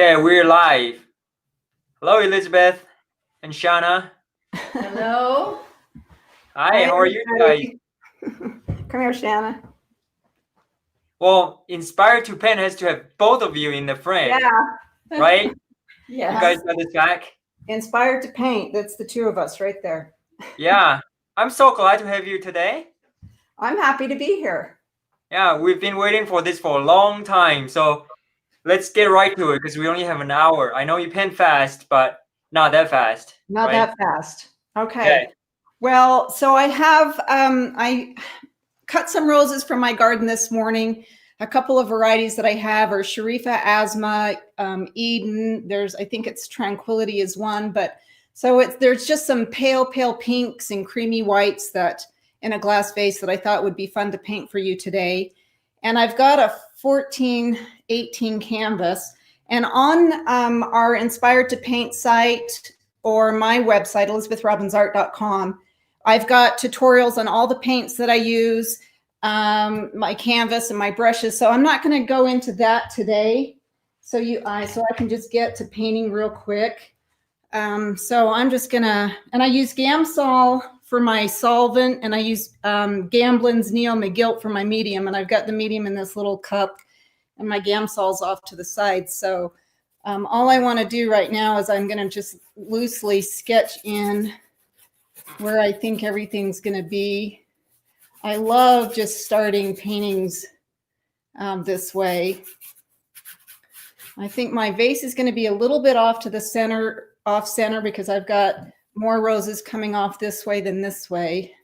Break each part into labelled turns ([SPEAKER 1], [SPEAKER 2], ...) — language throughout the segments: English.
[SPEAKER 1] Okay, we're live. Hello, Elizabeth and Shana.
[SPEAKER 2] Hello.
[SPEAKER 1] Hi, how are you guys?
[SPEAKER 3] Come here, Shanna.
[SPEAKER 1] Well, Inspired to Pen has to have both of you in the frame.
[SPEAKER 3] Yeah.
[SPEAKER 1] Right?
[SPEAKER 3] Yes.
[SPEAKER 1] You guys got this back?
[SPEAKER 3] Inspired to Paint. That's the two of us right there.
[SPEAKER 1] Yeah. I'm so glad to have you today.
[SPEAKER 3] I'm happy to be here.
[SPEAKER 1] Yeah, we've been waiting for this for a long time. So let's get right to it because we only have an hour. I know you pen fast, but not that fast.
[SPEAKER 3] Not
[SPEAKER 1] right?
[SPEAKER 3] that fast. Okay. Well, so I have, I cut some roses from my garden this morning. A couple of varieties that I have are Sharifa Asthma, Eden. I think it's Tranquility is one, but so there's just some pale pinks and creamy whites that in a glass vase that I thought would be fun to paint for you today. And I've got a 14-18 canvas, and on our Inspired to Paint site or my website, elizabethrobbinsart.com, I've got tutorials on all the paints that I use, my canvas and my brushes. So I'm not going to go into that today. So I can just get to painting real quick. So I'm just gonna, and I use Gamsol for my solvent, and I use Gamblin's Neo McGilt for my medium, and I've got the medium in this little cup, and my Gamsol's off to the side. So all I want to do right now is I'm going to just loosely sketch in where I think everything's going to be. I love just starting paintings this way. I think my vase is going to be a little bit off to the center, off center, because I've got more roses coming off this way than this way.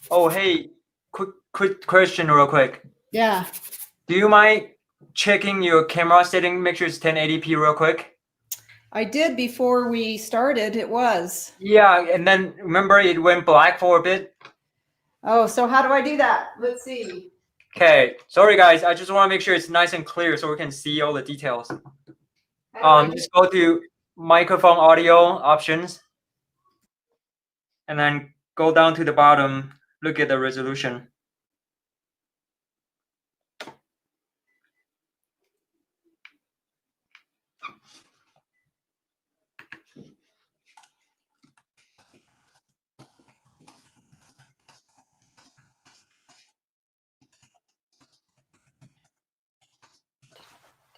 [SPEAKER 1] Oh, hey, quick question real quick.
[SPEAKER 3] Yeah.
[SPEAKER 1] Do you mind checking your camera setting, make sure it's 1080p real quick?
[SPEAKER 3] I did before we started, it was.
[SPEAKER 1] Yeah, and then remember it went black for a bit?
[SPEAKER 3] Oh, so how do I do that? Let's see.
[SPEAKER 1] Okay, sorry guys, I just want to make sure it's nice and clear so we can see all the details. Just go to microphone audio options, and then go down to the bottom, look at the resolution.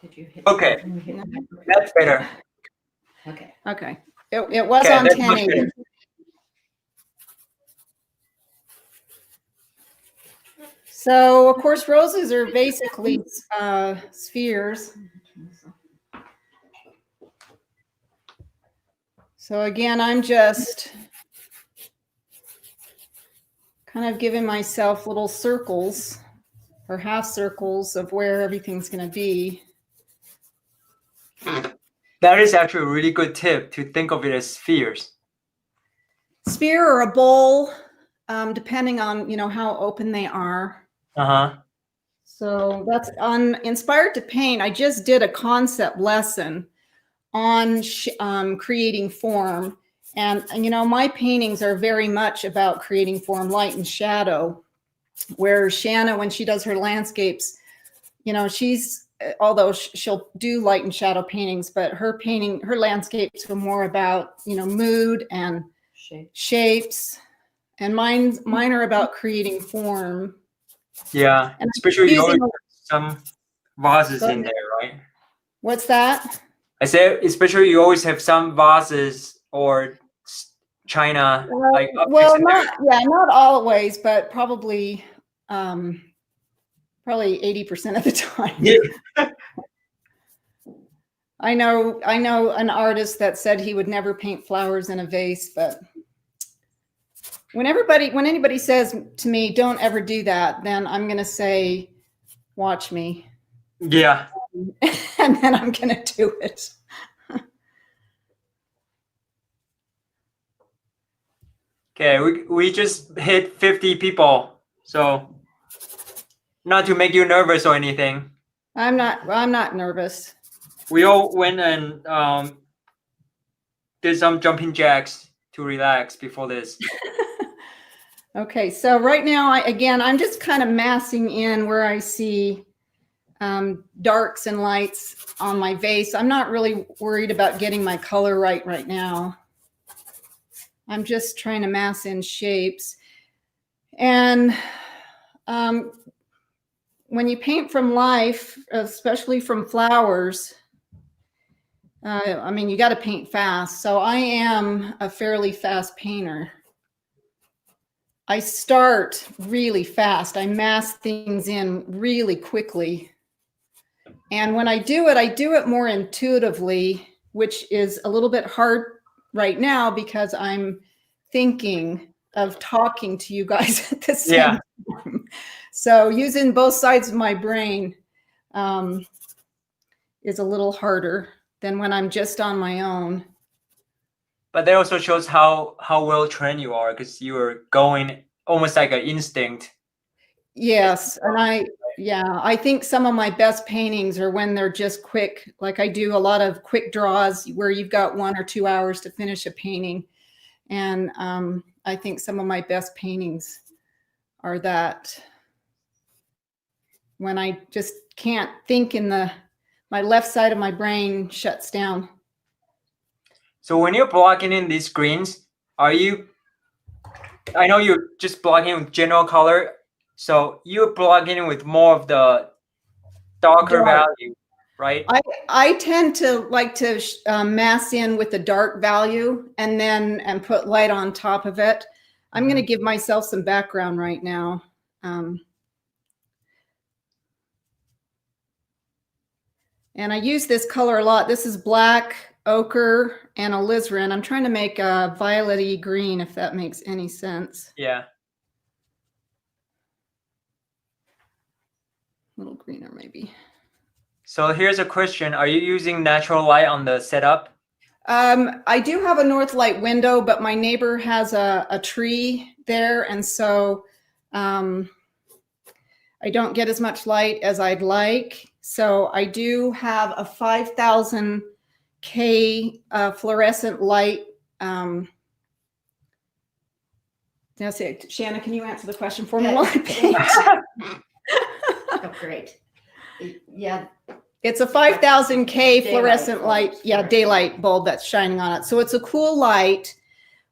[SPEAKER 2] Did you hit?
[SPEAKER 1] Okay, that's better.
[SPEAKER 2] Okay.
[SPEAKER 3] Okay. It was
[SPEAKER 1] Okay,
[SPEAKER 3] on
[SPEAKER 1] that's much
[SPEAKER 3] 1080.
[SPEAKER 1] better.
[SPEAKER 3] So, of course, roses are basically spheres. So again, I'm just kind of giving myself little circles or half circles of where everything's going to be.
[SPEAKER 1] That is actually a really good tip to think of it as spheres.
[SPEAKER 3] Sphere or a bowl, depending on, how open they are.
[SPEAKER 1] Uh-huh.
[SPEAKER 3] So that's on Inspired to Paint. I just did a concept lesson on creating form. And, my paintings are very much about creating form, light and shadow, where Shanna, when she does her landscapes, although she'll do light and shadow paintings, but her landscapes are more about, mood and shapes. And mine are about creating form.
[SPEAKER 1] Yeah,
[SPEAKER 3] and
[SPEAKER 1] especially you always have some vases in there, right?
[SPEAKER 3] What's that?
[SPEAKER 1] I said, especially you always have some vases or china, like
[SPEAKER 3] well, not always, but probably 80% of the time.
[SPEAKER 1] Yeah.
[SPEAKER 3] I know an artist that said he would never paint flowers in a vase, but when anybody says to me, don't ever do that, then I'm going to say, watch me.
[SPEAKER 1] Yeah.
[SPEAKER 3] And then I'm going to do it.
[SPEAKER 1] Okay, we just hit 50 people, so not to make you nervous or anything.
[SPEAKER 3] I'm not nervous.
[SPEAKER 1] We all went and did some jumping jacks to relax before this.
[SPEAKER 3] Okay, so right now, I'm just kind of massing in where I see darks and lights on my vase. I'm not really worried about getting my color right now. I'm just trying to mass in shapes. And when you paint from life, especially from flowers, I mean, you got to paint fast. So I am a fairly fast painter. I start really fast. I mass things in really quickly. And when I do it more intuitively, which is a little bit hard right now because I'm thinking of talking to you guys at the same time. So using both sides of my brain is a little harder than when I'm just on my own.
[SPEAKER 1] But that also shows how well trained you are, because you are going almost like an instinct.
[SPEAKER 3] Yes, and I think some of my best paintings are when they're just quick. Like I do a lot of quick draws where you've got 1 or 2 hours to finish a painting. And I think some of my best paintings are that when I just can't think my left side of my brain shuts down.
[SPEAKER 1] So when you're blocking in these greens, I know you're just blocking with general color, so you're blocking in with more of the darker value, right?
[SPEAKER 3] I tend to like to mass in with the dark value and put light on top of it. I'm going to give myself some background right now. And I use this color a lot. This is black, ochre, and alizarin. I'm trying to make a violet-y green, if that makes any sense.
[SPEAKER 1] Yeah.
[SPEAKER 3] A little greener, maybe.
[SPEAKER 1] So here's a question. Are you using natural light on the setup?
[SPEAKER 3] I do have a north light window, but my neighbor has a tree there, and so I don't get as much light as I'd like. So I do have a 5,000 K fluorescent light. Shanna, can you answer the question for me while I paint?
[SPEAKER 2] Oh, great. Yeah.
[SPEAKER 3] It's a 5,000 K fluorescent light, daylight bulb that's shining on it. So it's a cool light,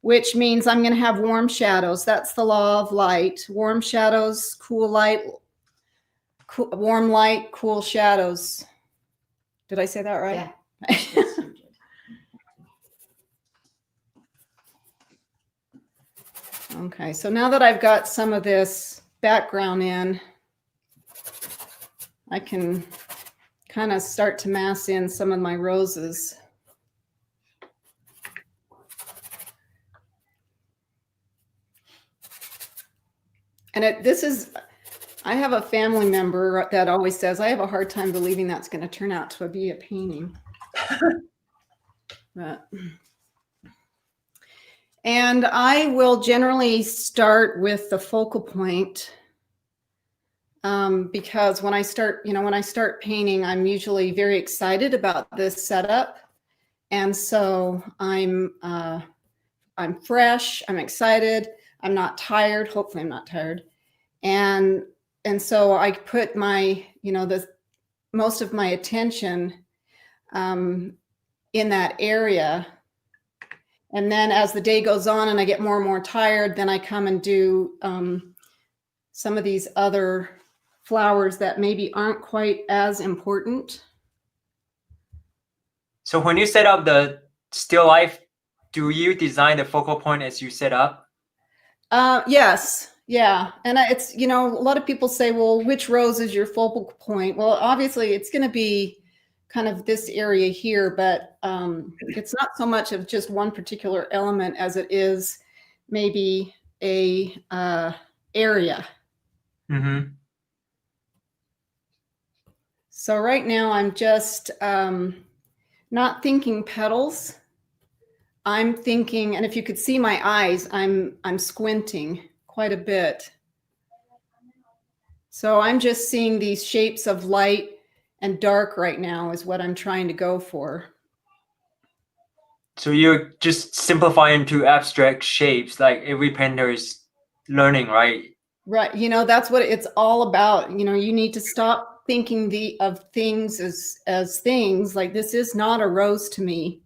[SPEAKER 3] which means I'm going to have warm shadows. That's the law of light. Warm shadows, cool light, warm light, cool shadows. Did I say that right?
[SPEAKER 2] Yeah.
[SPEAKER 3] Okay, so now that I've got some of this background in, I can kind of start to mass in some of my roses. And I have a family member that always says, I have a hard time believing that's going to turn out to be a painting. And I will generally start with the focal point because when I start painting, I'm usually very excited about this setup. And so I'm fresh, I'm excited, I'm not tired. Hopefully I'm not tired. And so I put my, most of my attention in that area. And then as the day goes on and I get more and more tired, then I come and do some of these other flowers that maybe aren't quite as important.
[SPEAKER 1] So when you set up the still life, do you design the focal point as you set up?
[SPEAKER 3] Yes. Yeah. And it's, a lot of people say, well, which rose is your focal point? Well, obviously it's going to be kind of this area here, but it's not so much of just one particular element as it is maybe a area.
[SPEAKER 1] Mm-hmm.
[SPEAKER 3] So right now I'm just not thinking petals. I'm thinking, and if you could see my eyes, I'm squinting quite a bit. So I'm just seeing these shapes of light and dark right now is what I'm trying to go for.
[SPEAKER 1] So you're just simplifying to abstract shapes, like every painter is learning, right?
[SPEAKER 3] Right. That's what it's all about. You need to stop thinking of things as things. Like, this is not a rose to me.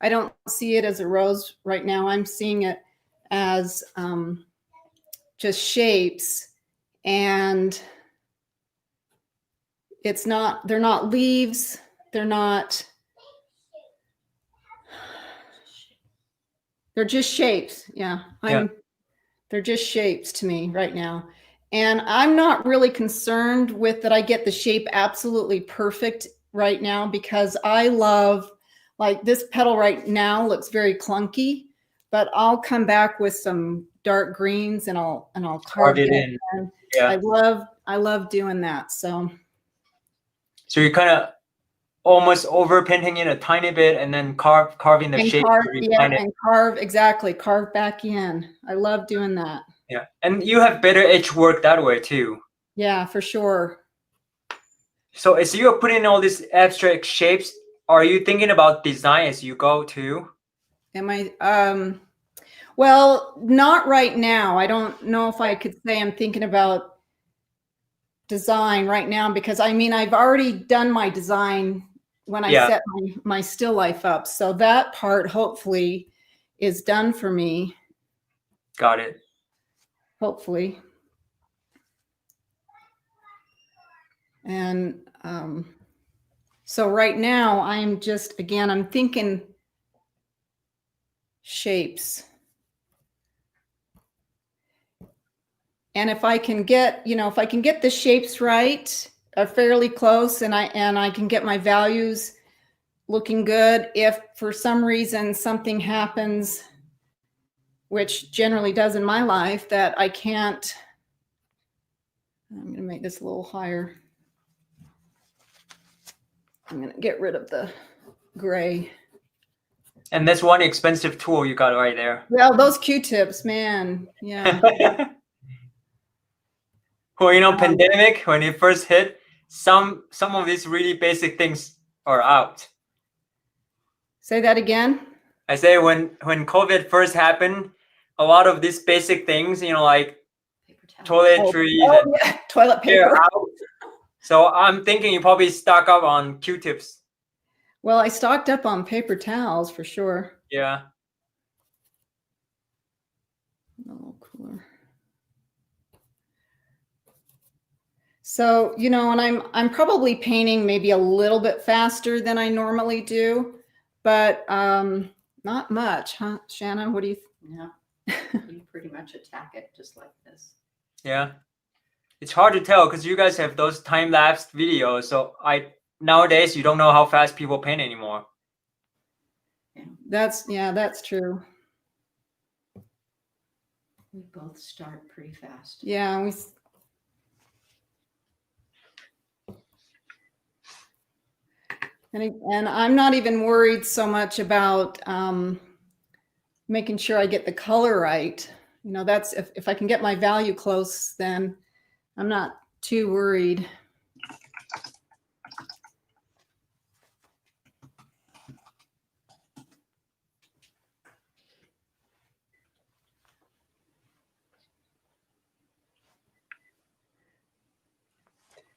[SPEAKER 3] I don't see it as a rose right now. I'm seeing it as just shapes, and they're not leaves. They're just shapes. Yeah. They're just shapes to me right now. And I'm not really concerned with that I get the shape absolutely perfect right now, because I love, like, this petal right now looks very clunky, but I'll come back with some dark greens and I'll carve
[SPEAKER 1] it
[SPEAKER 3] it
[SPEAKER 1] in. Yeah.
[SPEAKER 3] I love doing that. So
[SPEAKER 1] you're kind of almost over painting it a tiny bit and then carving the shape.
[SPEAKER 3] Carve back in. I love doing that.
[SPEAKER 1] Yeah, and you have better edge work that way too.
[SPEAKER 3] Yeah, for sure.
[SPEAKER 1] So as you're putting all these abstract shapes, are you thinking about design as you go too?
[SPEAKER 3] Am I? Well, not right now. I don't know if I could say I'm thinking about design right now, because I've already done my design when I set my still life up. So that part hopefully is done for me.
[SPEAKER 1] Got it.
[SPEAKER 3] Hopefully. And so right now I'm thinking shapes. And if I can get the shapes right, fairly close, and I can get my values looking good, if for some reason something happens, which generally does in my life, that I can't, I'm going to make this a little higher. I'm going to get rid of the gray.
[SPEAKER 1] And that's one expensive tool you got right there.
[SPEAKER 3] Well, those Q-tips, man. Yeah.
[SPEAKER 1] Well, pandemic, when it first hit, some of these really basic things are out.
[SPEAKER 3] Say that again.
[SPEAKER 1] I say when COVID first happened, a lot of these basic things, like toiletries and
[SPEAKER 3] toilet paper.
[SPEAKER 1] Out. So I'm thinking you probably stock up on Q-tips.
[SPEAKER 3] Well, I stocked up on paper towels for sure.
[SPEAKER 1] Yeah.
[SPEAKER 3] A little cooler. So, and I'm probably painting maybe a little bit faster than I normally do, but not much, huh, Shanna? What do you
[SPEAKER 2] Yeah. You pretty much attack it just like this.
[SPEAKER 1] Yeah. It's hard to tell because you guys have those time-lapsed videos. So nowadays you don't know how fast people paint anymore.
[SPEAKER 3] Yeah. That's true.
[SPEAKER 2] We both start pretty fast.
[SPEAKER 3] Yeah, and I'm not even worried so much about making sure I get the color right. That's if I can get my value close, then I'm not too worried.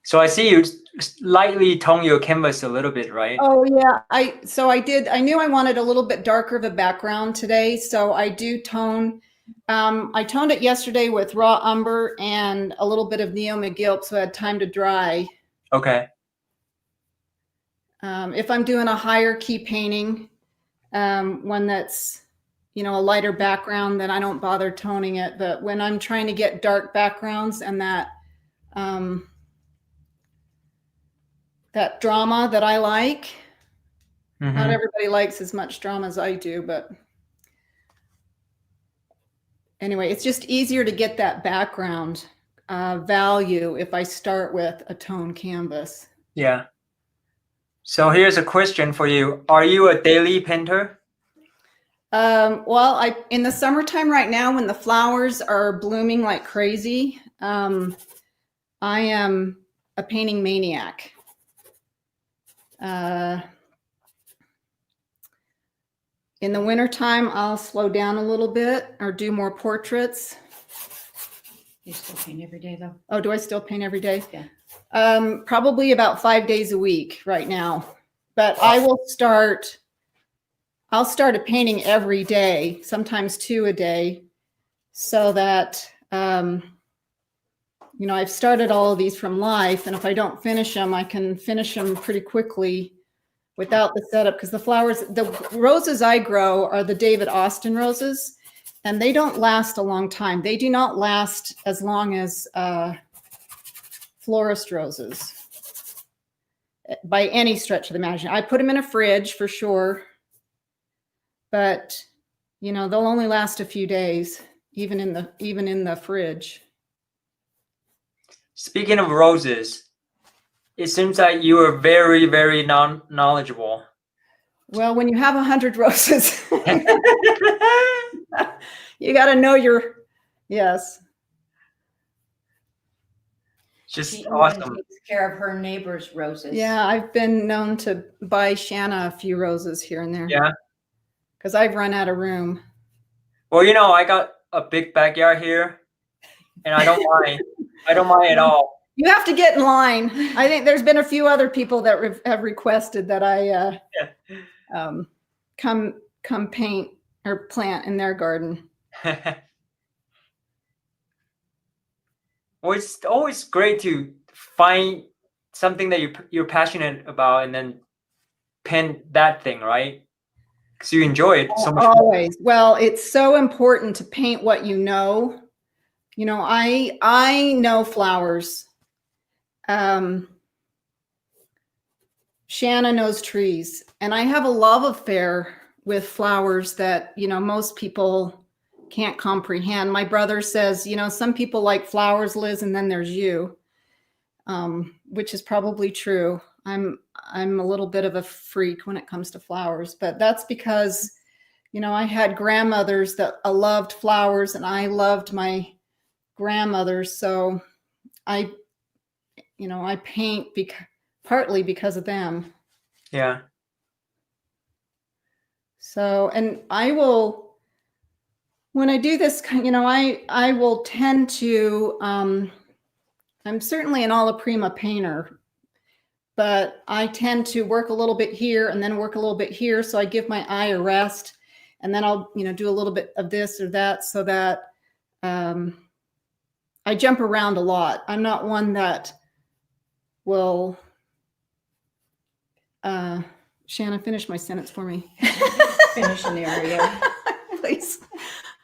[SPEAKER 1] So I see you slightly tone your canvas a little bit, right?
[SPEAKER 3] Oh yeah, I did. I knew I wanted a little bit darker of a background today, so I do tone. I toned it yesterday with raw umber and a little bit of Neo McGilt, so I had time to dry.
[SPEAKER 1] Okay.
[SPEAKER 3] If I'm doing a higher key painting, one that's a lighter background, then I don't bother toning it. But when I'm trying to get dark backgrounds and that drama that I like. Mm-hmm. Not everybody likes as much drama as I do, but anyway, it's just easier to get that background value if I start with a tone canvas.
[SPEAKER 1] Yeah. So here's a question for you. Are you a daily painter?
[SPEAKER 3] Well, in the summertime right now, when the flowers are blooming like crazy, I am a painting maniac. In the wintertime, I'll slow down a little bit or do more portraits.
[SPEAKER 2] You still paint every day though?
[SPEAKER 3] Oh, do I still paint every day?
[SPEAKER 2] Yeah.
[SPEAKER 3] Probably about 5 days a week right now. But I'll start a painting every day, sometimes 2 a day, so that, you know, I've started all of these from life, and if I don't finish them, I can finish them pretty quickly without the setup, because the roses I grow are the David Austin roses, and they don't last a long time. They do not last as long as florist roses by any stretch of the imagination. I put them in a fridge for sure, but you know, they'll only last a few days, even in the fridge.
[SPEAKER 1] Speaking of roses, it seems like you are very, very knowledgeable.
[SPEAKER 3] Well, when you have 100 roses, you got to know your, yes.
[SPEAKER 1] Just
[SPEAKER 2] She
[SPEAKER 1] awesome.
[SPEAKER 2] takes care of her neighbor's roses.
[SPEAKER 3] Yeah, I've been known to buy Shanna a few roses here and there.
[SPEAKER 1] Yeah.
[SPEAKER 3] Because I've run out of room.
[SPEAKER 1] Well, you know, I got a big backyard here, and I don't mind. I don't mind at all.
[SPEAKER 3] You have to get in line. I think there's been a few other people that have requested that I come paint or plant in their garden.
[SPEAKER 1] Well, it's always great to find something that you're passionate about and then pen that thing, right? Because you enjoy it so much.
[SPEAKER 3] Always. Well, it's so important to paint what you know. You know, I know flowers. Shanna knows trees, and I have a love affair with flowers that, you know, most people can't comprehend. My brother says, you know, some people like flowers, Liz, and then there's you, which is probably true. I'm a little bit of a freak when it comes to flowers, but that's because, you know, I had grandmothers that loved flowers, and I loved my grandmothers. So I paint partly because of them.
[SPEAKER 1] Yeah.
[SPEAKER 3] So, and I will, when I do this, you know, I will tend to, I'm certainly an alla prima painter, but I tend to work a little bit here and then work a little bit here. So I give my eye a rest, and then I'll, you know, do a little bit of this or that, so that I jump around a lot. I'm not one that will, Shanna, finish my sentence for me.
[SPEAKER 2] Finish an area.
[SPEAKER 3] Please.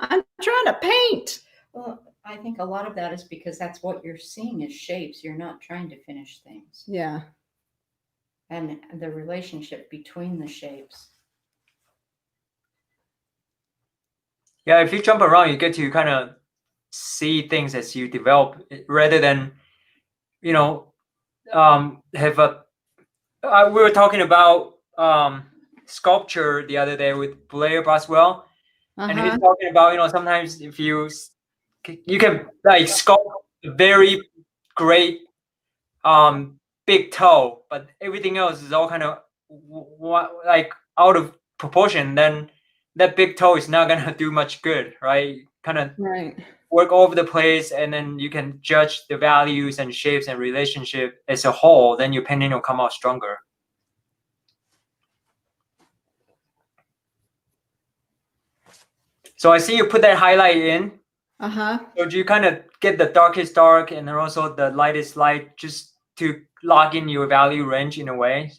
[SPEAKER 3] I'm trying to paint.
[SPEAKER 2] Well, I think a lot of that is because that's what you're seeing is shapes. You're not trying to finish things.
[SPEAKER 3] Yeah.
[SPEAKER 2] And the relationship between the shapes.
[SPEAKER 1] Yeah, if you jump around, you get to kind of see things as you develop, rather than, you know, have a. We were talking about sculpture the other day with Blair Boswell, and he's talking about, you know, sometimes if you can like sculpt a very great big toe, but everything else is all kind of like out of proportion, then that big toe is not gonna do much good, right? Kind of work all over the place, and then you can judge the values and shapes and relationship as a whole. Then your painting will come out stronger. So I see you put that highlight in. So do you kind of get the darkest dark and then also the lightest light, just to lock in your value range in a way?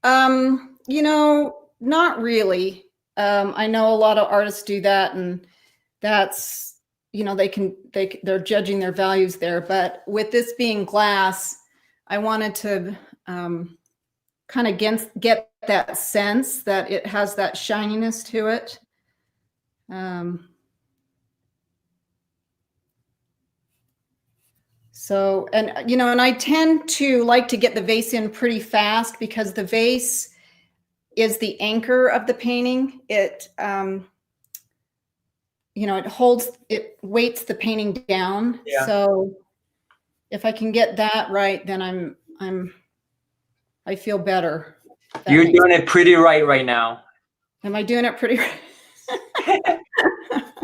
[SPEAKER 3] You know, not really. I know a lot of artists do that, and that's, you know, they're judging their values there. But with this being glass, I wanted to kind of get that sense that it has that shininess to it. So, and, you know, and I tend to like to get the vase in pretty fast, because the vase is the anchor of the painting. It, you know, it weights the painting down.
[SPEAKER 1] Yeah.
[SPEAKER 3] So if I can get that right, then I feel better.
[SPEAKER 1] You're doing it pretty right now.
[SPEAKER 3] Am I doing it pretty right?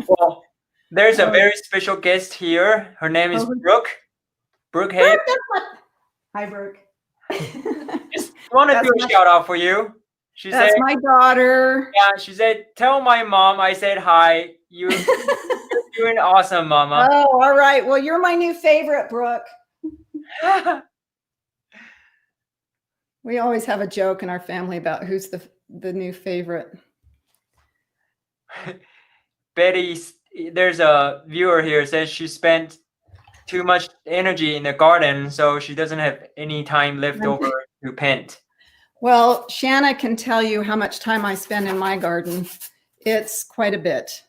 [SPEAKER 1] Well, There's a very special guest here. Her name is Brooke. Brooke, hey.
[SPEAKER 3] Hi, Brooke.
[SPEAKER 1] Just want to do a shout out for you. She
[SPEAKER 3] That's
[SPEAKER 1] said,
[SPEAKER 3] my daughter.
[SPEAKER 1] yeah, she said, tell my mom I said hi. You're doing awesome, Mama.
[SPEAKER 3] Oh, all right. Well, you're my new favorite, Brooke. We always have a joke in our family about who's the new favorite.
[SPEAKER 1] Betty, there's a viewer here says she spent too much energy in the garden, so she doesn't have any time left over to paint.
[SPEAKER 3] Well, Shanna can tell you how much time I spend in my garden. It's quite a bit.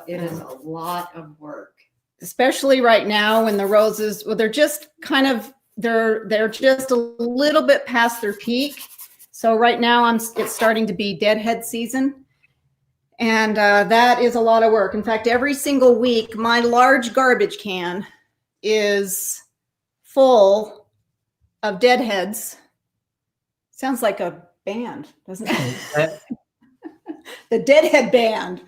[SPEAKER 2] It is a lot of work.
[SPEAKER 3] Especially right now when the roses, well, they're just kind of, they're just a little bit past their peak. So right now it's starting to be deadhead season. And that is a lot of work. In fact, every single week, my large garbage can is full of deadheads. Sounds like a band, doesn't it? The Deadhead Band.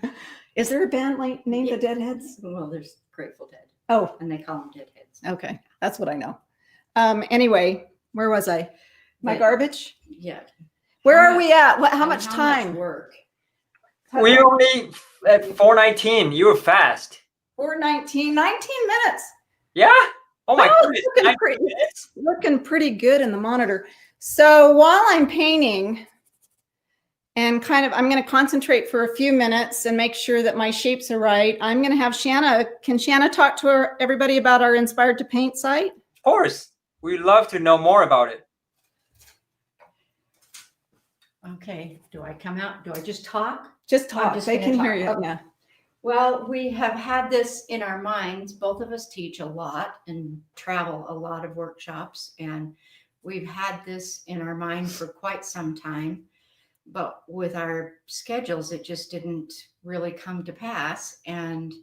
[SPEAKER 3] Is there a band named the Deadheads?
[SPEAKER 2] Well, there's Grateful Dead.
[SPEAKER 3] Oh,
[SPEAKER 2] and they call them Deadheads.
[SPEAKER 3] Okay, that's what I know. Anyway, where was I? My garbage?
[SPEAKER 2] Yeah.
[SPEAKER 3] Where are we at? How much time?
[SPEAKER 2] Much work.
[SPEAKER 1] We only at 4:19. You were fast.
[SPEAKER 3] 4:19, 19 minutes.
[SPEAKER 1] Yeah. Oh my goodness.
[SPEAKER 3] Looking pretty good in the monitor. So while I'm painting and I'm going to concentrate for a few minutes and make sure that my shapes are right, I'm going to have Shanna. Can Shanna talk to everybody about our Inspired to Paint site?
[SPEAKER 1] Of course. We'd love to know more about it.
[SPEAKER 2] Okay. Do I come out? Do I just talk?
[SPEAKER 3] Just talk. They can hear you.
[SPEAKER 2] Okay.
[SPEAKER 3] Yeah.
[SPEAKER 2] Well, we have had this in our minds. Both of us teach a lot and travel a lot of workshops, and we've had this in our mind for quite some time, but with our schedules, it just didn't really come to pass. And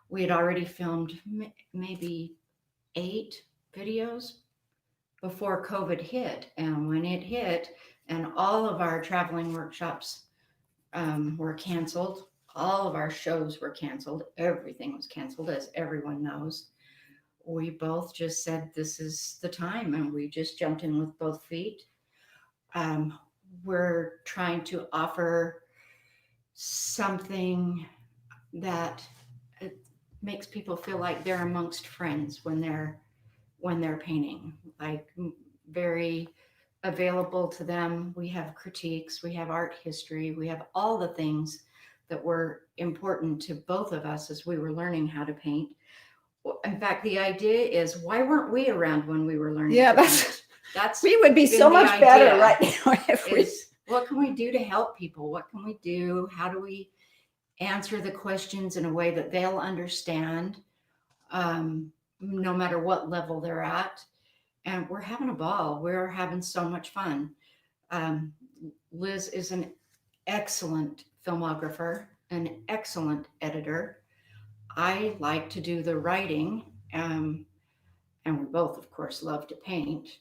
[SPEAKER 2] we had already filmed maybe 8 videos before COVID hit. And when it hit and all of our traveling workshops were canceled, all of our shows were canceled, everything was canceled, as everyone knows. We both just said, this is the time, and we just jumped in with both feet. We're trying to offer something that makes people feel like they're amongst friends when they're painting, like very available to them. We have critiques, we have art history, we have all the things that were important to both of us as we were learning how to paint. In fact, the idea is, why weren't we around when we were learning?
[SPEAKER 3] Yeah, that's we would be so much better right now if
[SPEAKER 2] what can we do to help people? What can we do? How do we answer the questions in a way that they'll understand, no matter what level they're at? And we're having a ball. We're having so much fun. Liz is an excellent filmographer, an excellent editor. I like to do the writing, and we both, of course, love to paint.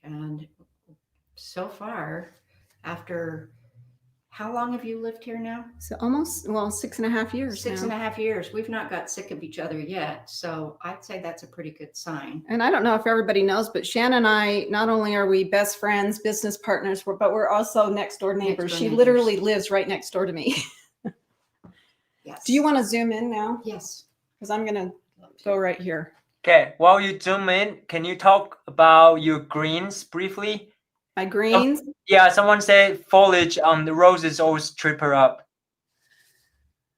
[SPEAKER 2] And so far, after how long have you lived here now?
[SPEAKER 3] So almost, 6.5 years.
[SPEAKER 2] 6.5 years. We've not got sick of each other yet. So I'd say that's a pretty good sign.
[SPEAKER 3] And I don't know if everybody knows, but Shanna and I, not only are we best friends, business partners, but we're also next door neighbors. She literally lives right next door to me.
[SPEAKER 2] Yes.
[SPEAKER 3] Do you want to zoom in now?
[SPEAKER 2] Yes.
[SPEAKER 3] Because I'm going to go right here.
[SPEAKER 1] Okay. While you zoom in, can you talk about your greens briefly?
[SPEAKER 3] My greens?
[SPEAKER 1] Yeah, someone said foliage on the roses always trip her up.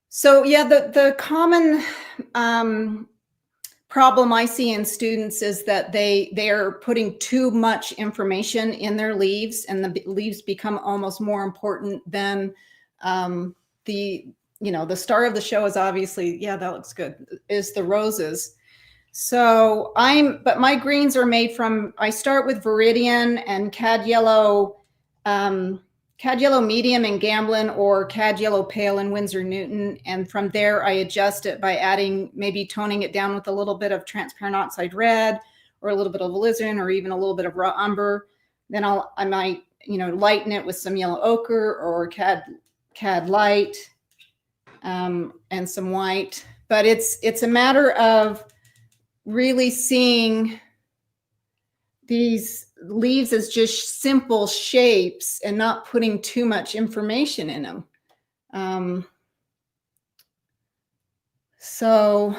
[SPEAKER 3] So yeah, the common problem I see in students is that they're putting too much information in their leaves, and the leaves become almost more important than the star of the show is obviously, yeah, that looks good, is the roses. So but my greens are made from, I start with Viridian and Cad Yellow Medium in Gamblin, or Cad Yellow Pale in Winsor Newton. And from there, I adjust it by maybe toning it down with a little bit of transparent oxide red, or a little bit of alizarin, or even a little bit of raw umber. Then I might, lighten it with some yellow ochre or Cad Light, and some white. but it's a matter of really seeing these leaves as just simple shapes and not putting too much information in them. So,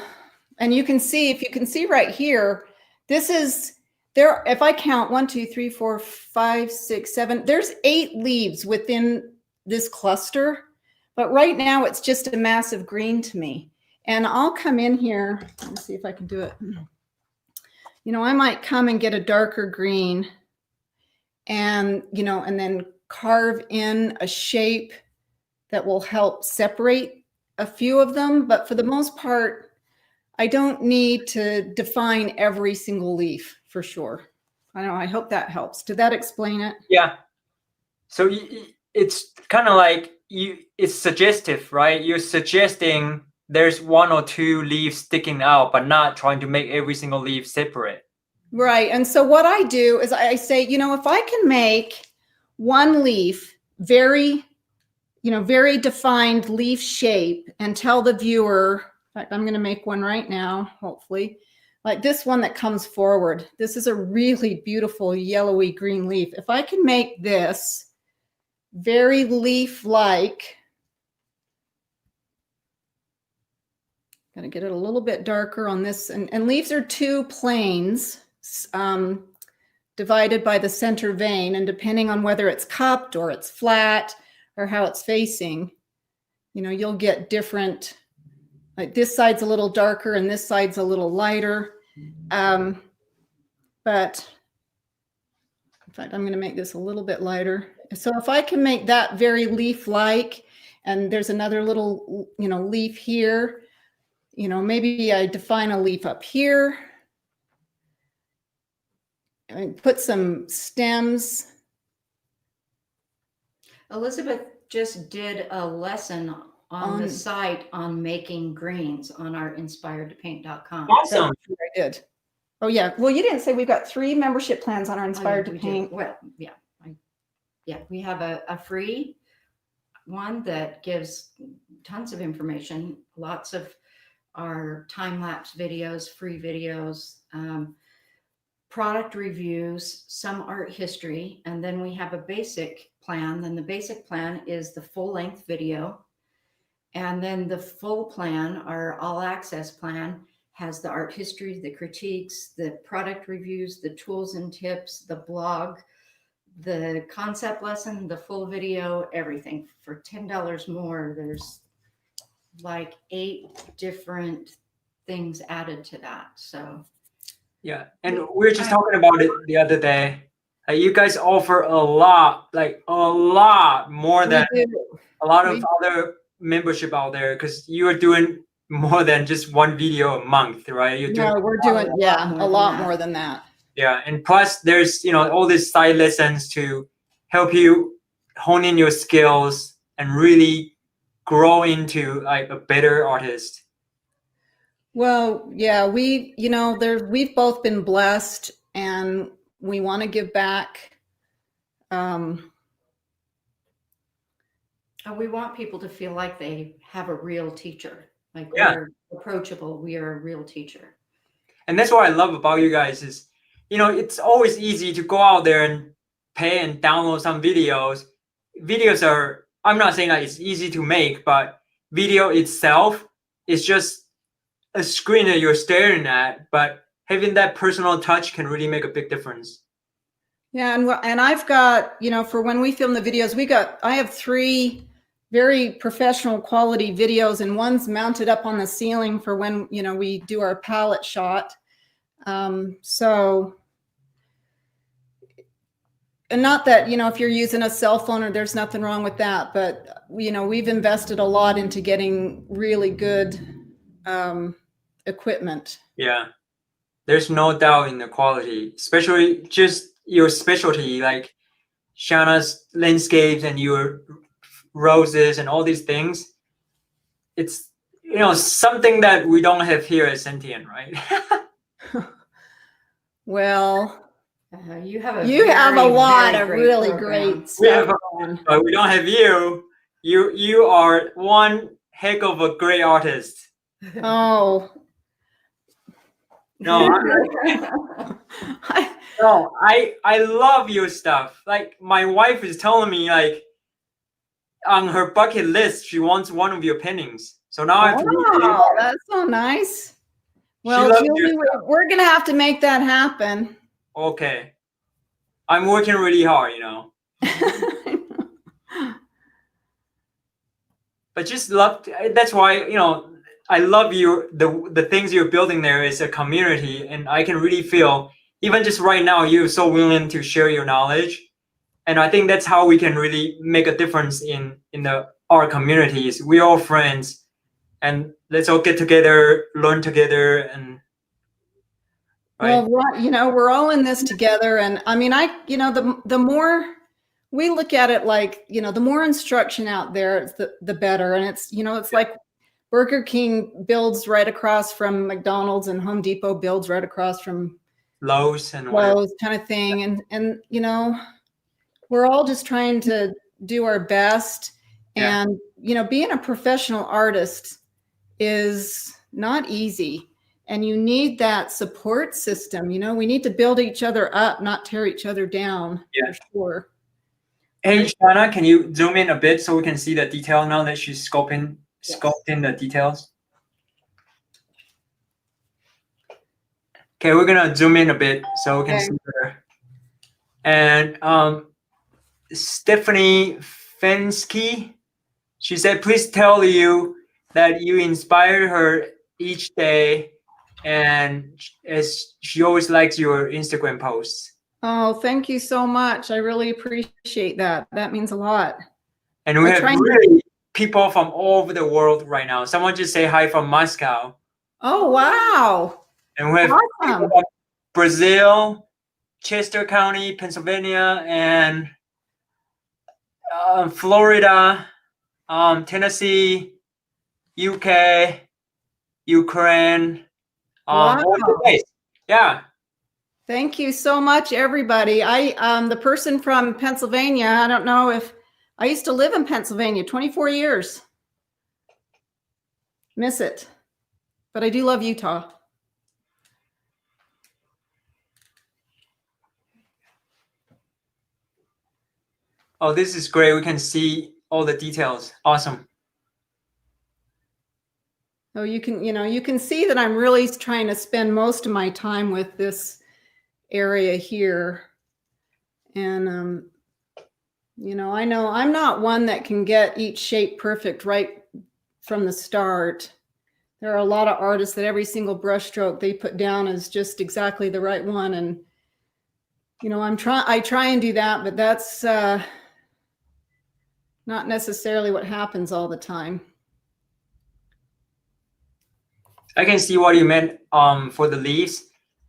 [SPEAKER 3] and you can see, if you can see right here, this is there. If I count 1, 2, 3, 4, 5, 6, 7, there's 8 leaves within this cluster, but right now it's just a mass of green to me. And I'll come in here, let me see if I can do it. You know, I might come and get a darker green and, you know, and then carve in a shape that will help separate a few of them. But for the most part, I don't need to define every single leaf for sure. I know, I hope that helps. Did that explain it?
[SPEAKER 1] Yeah. So it's kind of like it's suggestive, right? You're suggesting there's 1 or 2 leaves sticking out, but not trying to make every single leaf separate.
[SPEAKER 3] Right. And so what I do is I say, you know, if I can make one leaf very, you know, very defined leaf shape and tell the viewer, in fact, I'm going to make one right now, hopefully, like this one that comes forward. This is a really beautiful yellowy green leaf. If I can make this very leaf-like, got to get it a little bit darker on this. And leaves are 2 planes divided by the center vein. And depending on whether it's cupped or it's flat or how it's facing, you know, you'll get different, like this side's a little darker and this side's a little lighter. But in fact, I'm going to make this a little bit lighter. So if I can make that very leaf-like, and there's another little, you know, leaf here, you know, maybe I define a leaf up here and put some stems.
[SPEAKER 2] Elizabeth just did a lesson on the site on making greens on our inspiredtopaint.com.
[SPEAKER 1] Awesome.
[SPEAKER 3] I did. Oh yeah. Well, you didn't say we've got 3 membership plans on our Inspired to Paint.
[SPEAKER 2] Well, yeah. We have a free one that gives tons of information, lots of our time-lapse videos, free videos, product reviews, some art history, and then we have a basic plan. Then the basic plan is the full-length video. And then the full plan, our all-access plan, has the art history, the critiques, the product reviews, the tools and tips, the blog, the concept lesson, the full video, everything. For $10 more, there's like 8 different things added to that. So
[SPEAKER 1] yeah, and we were just talking about it the other day. You guys offer a lot, like a lot more than a lot of other membership out there, because you are doing more than just 1 video a month, right? You're doing
[SPEAKER 3] we're doing a lot more than that.
[SPEAKER 1] Yeah, and plus there's, you know, all these side lessons to help you hone in your skills and really grow into like a better artist.
[SPEAKER 3] Well, yeah, we've both been blessed and we want to give back.
[SPEAKER 2] we want people to feel like they have a real teacher, like we're approachable. We are a real teacher.
[SPEAKER 1] And that's what I love about you guys is, you know, it's always easy to go out there and pay and download some videos. Videos are, I'm not saying that it's easy to make, but video itself is just a screen that you're staring at, but having that personal touch can really make a big difference.
[SPEAKER 3] Yeah, and I've got, you know, for when we film the videos, I have 3 very professional quality videos, and one's mounted up on the ceiling for when, you know, we do our palette shot. So, and not that, you know, if you're using a cell phone, or there's nothing wrong with that, but, you know, we've invested a lot into getting really good equipment.
[SPEAKER 1] Yeah, there's no doubt in the quality, especially just your specialty, like Shauna's landscapes and your roses and all these things. It's, you know, something that we don't have here at Sentient, right?
[SPEAKER 3] Well,
[SPEAKER 2] you have
[SPEAKER 3] a lot of really great stuff.
[SPEAKER 1] But we don't have you. You are one heck of a great artist.
[SPEAKER 3] Oh.
[SPEAKER 1] No, no, I love your stuff. Like my wife is telling me, like on her bucket list, she wants one of your paintings. So now I have to read it.
[SPEAKER 3] Oh, that's so nice. Well,
[SPEAKER 1] loves
[SPEAKER 3] Julie,
[SPEAKER 1] your
[SPEAKER 3] we're gonna have to make that happen.
[SPEAKER 1] Okay, I'm working really hard, you know. But just love. That's why, you know, I love you. The things you're building there is a community, and I can really feel, even just right now, you're so willing to share your knowledge, and I think that's how we can really make a difference in our communities. We're all friends, and let's all get together, learn together, and right.
[SPEAKER 3] Well, you know, we're all in this together, and I mean, you know, the more we look at it, like, you know, the more instruction out there, it's the better. And it's, you know, it's like Burger King builds right across from McDonald's, and Home Depot builds right across from
[SPEAKER 1] Lowe's and
[SPEAKER 3] Lowe's, kind of thing. And you know, we're all just trying to do our best.
[SPEAKER 1] Yeah.
[SPEAKER 3] And you know, being a professional artist is not easy. And you need that support system. You know, we need to build each other up, not tear each other down.
[SPEAKER 1] Yeah.
[SPEAKER 3] For sure.
[SPEAKER 1] Hey, Shana, can you zoom in a bit so we can see the detail now that she's sculpting the details? Okay, we're gonna zoom in a bit so we can see her. And Stephanie Fensky, she said, please tell you that you inspired her each day, and as she always likes your Instagram posts.
[SPEAKER 3] Oh, thank you so much. I really appreciate that. That means a lot.
[SPEAKER 1] And we have really people from all over the world right now. Someone just say hi from Moscow.
[SPEAKER 3] Oh, wow.
[SPEAKER 1] And we have people from Brazil, Chester County, Pennsylvania, and Florida, Tennessee, UK, Ukraine, all over the place. Yeah.
[SPEAKER 3] Thank you so much, everybody. The person from Pennsylvania, I don't know if I used to live in Pennsylvania 24 years. Miss it. But I do love Utah.
[SPEAKER 1] Oh, this is great. We can see all the details. Awesome.
[SPEAKER 3] Oh, you can see that I'm really trying to spend most of my time with this area here. And, you know I'm not one that can get each shape perfect right from the start. There are a lot of artists that every single brush stroke they put down is just exactly the right one. And, you know, I try and do that, but that's not necessarily what happens all the time.
[SPEAKER 1] I can see what you meant for the leaves.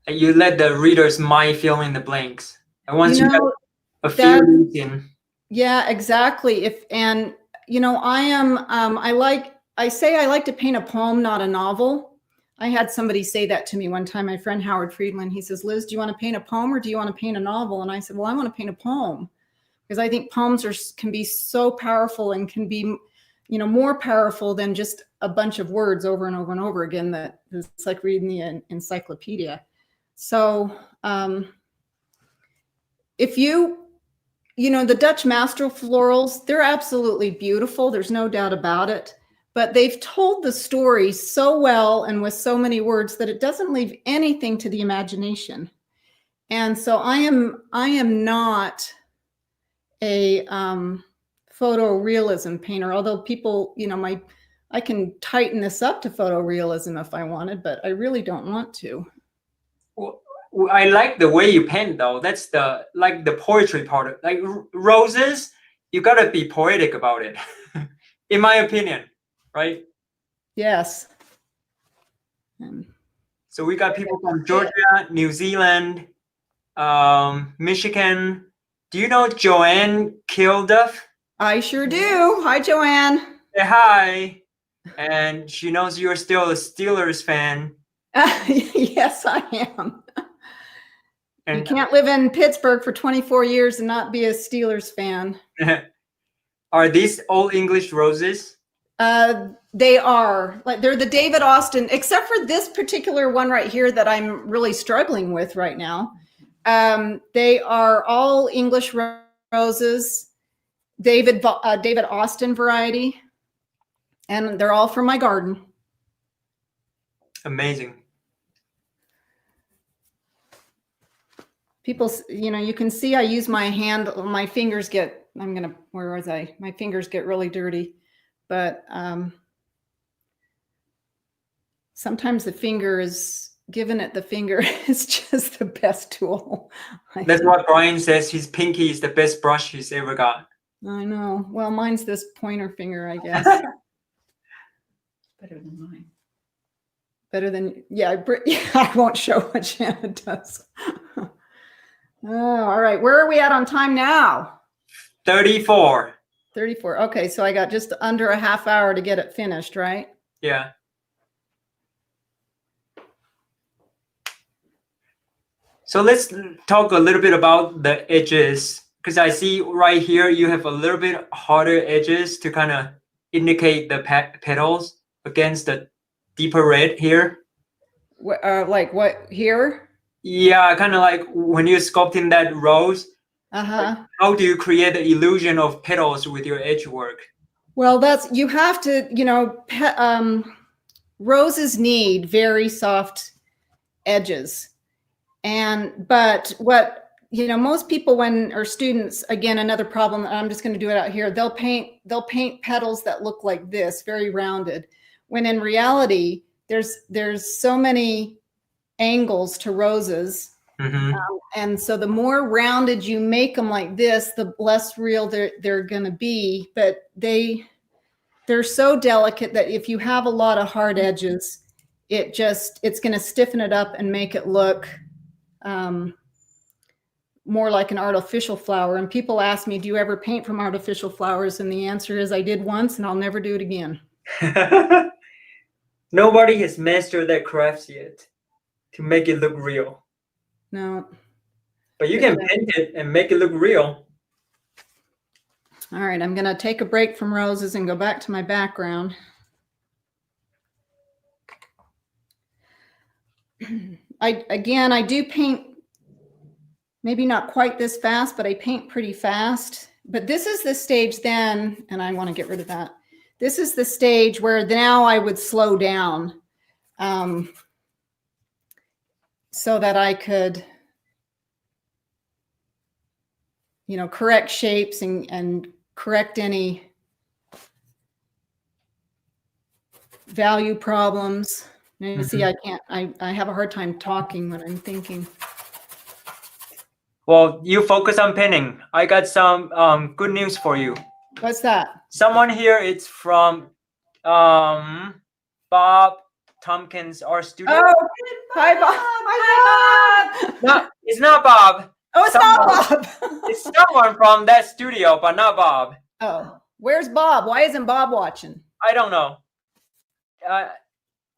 [SPEAKER 1] You let the reader's mind fill in the blanks. And once you have a few leaves in. Yeah,
[SPEAKER 3] exactly. You know, I like to paint a poem, not a novel. I had somebody say that to me one time, my friend Howard Friedland. He says, Liz, do you want to paint a poem or do you want to paint a novel? And I said, well, I want to paint a poem, because I think poems can be so powerful and can be, you know, more powerful than just a bunch of words over and over and over again. That it's like reading the encyclopedia. So if you know, the Dutch master florals, they're absolutely beautiful. There's no doubt about it. But they've told the story so well and with so many words that it doesn't leave anything to the imagination. And so I am not a photorealism painter, although people, you know, I can tighten this up to photorealism if I wanted, but I really don't want to.
[SPEAKER 1] Well, I like the way you paint, though. That's the poetry part of, like, roses. You gotta be poetic about it, in my opinion, right?
[SPEAKER 3] Yes.
[SPEAKER 1] So we got people from Georgia, New Zealand, Michigan. Do you know Joanne Kilduff?
[SPEAKER 3] I sure do. Hi, Joanne.
[SPEAKER 1] Say hi. And she knows you're still a Steelers fan.
[SPEAKER 3] Yes, I am. And you can't live in Pittsburgh for 24 years and not be a Steelers fan.
[SPEAKER 1] Are these all English roses?
[SPEAKER 3] They are like they're the David Austin, except for this particular one right here that I'm really struggling with right now. They are all English roses, David Austin variety, and they're all from my garden.
[SPEAKER 1] Amazing.
[SPEAKER 3] People, you can see I use my hand. My fingers get. Where was I? My fingers get really dirty, but sometimes the finger is. Giving it the finger is just the best tool.
[SPEAKER 1] That's what Brian says. His pinky is the best brush he's ever got.
[SPEAKER 3] I know. Well, mine's this pointer finger, I guess.
[SPEAKER 2] Better than mine.
[SPEAKER 3] Better than, yeah, I won't show what Shannon does. Oh, all right. Where are we at on time now?
[SPEAKER 1] 34.
[SPEAKER 3] 34. Okay, so I got just under a half hour to get it finished, right?
[SPEAKER 1] Yeah. So let's talk a little bit about the edges, because I see right here you have a little bit harder edges to kind of indicate the petals against the deeper red here.
[SPEAKER 3] Like what here?
[SPEAKER 1] Yeah, kind of like when you're sculpting that rose.
[SPEAKER 3] Uh-huh.
[SPEAKER 1] How do you create the illusion of petals with your edge work?
[SPEAKER 3] Well, you have to, roses need very soft edges. But what, most people or students, again, another problem, I'm just going to do it out here. They'll paint petals that look like this, very rounded, when in reality, there's so many angles to roses.
[SPEAKER 1] Mm-hmm.
[SPEAKER 3] And so the more rounded you make them like this, the less real they're going to be. But they're so delicate that if you have a lot of hard edges, it's going to stiffen it up and make it look more like an artificial flower. And people ask me, do you ever paint from artificial flowers? And the answer is I did once and I'll never do it again.
[SPEAKER 1] Nobody has mastered that craft yet to make it look real.
[SPEAKER 3] No.
[SPEAKER 1] But you can paint it and make it look real.
[SPEAKER 3] All right, I'm going to take a break from roses and go back to my background. I do paint, maybe not quite this fast, but I paint pretty fast. But this is the stage then, and I want to get rid of that. This is the stage where now I would slow down so that I could, correct shapes and correct any value problems. Now you see, I have a hard time talking when I'm thinking.
[SPEAKER 1] Well, you focus on painting. I got some good news for you.
[SPEAKER 3] What's that?
[SPEAKER 1] Someone here, it's from Bob Tompkins, our studio.
[SPEAKER 3] Oh, hi, Bob. Hi, Bob.
[SPEAKER 1] No, it's not Bob.
[SPEAKER 3] Oh, it's not Bob.
[SPEAKER 1] It's someone from that studio, but not Bob.
[SPEAKER 3] Oh, where's Bob? Why isn't Bob watching?
[SPEAKER 1] I don't know.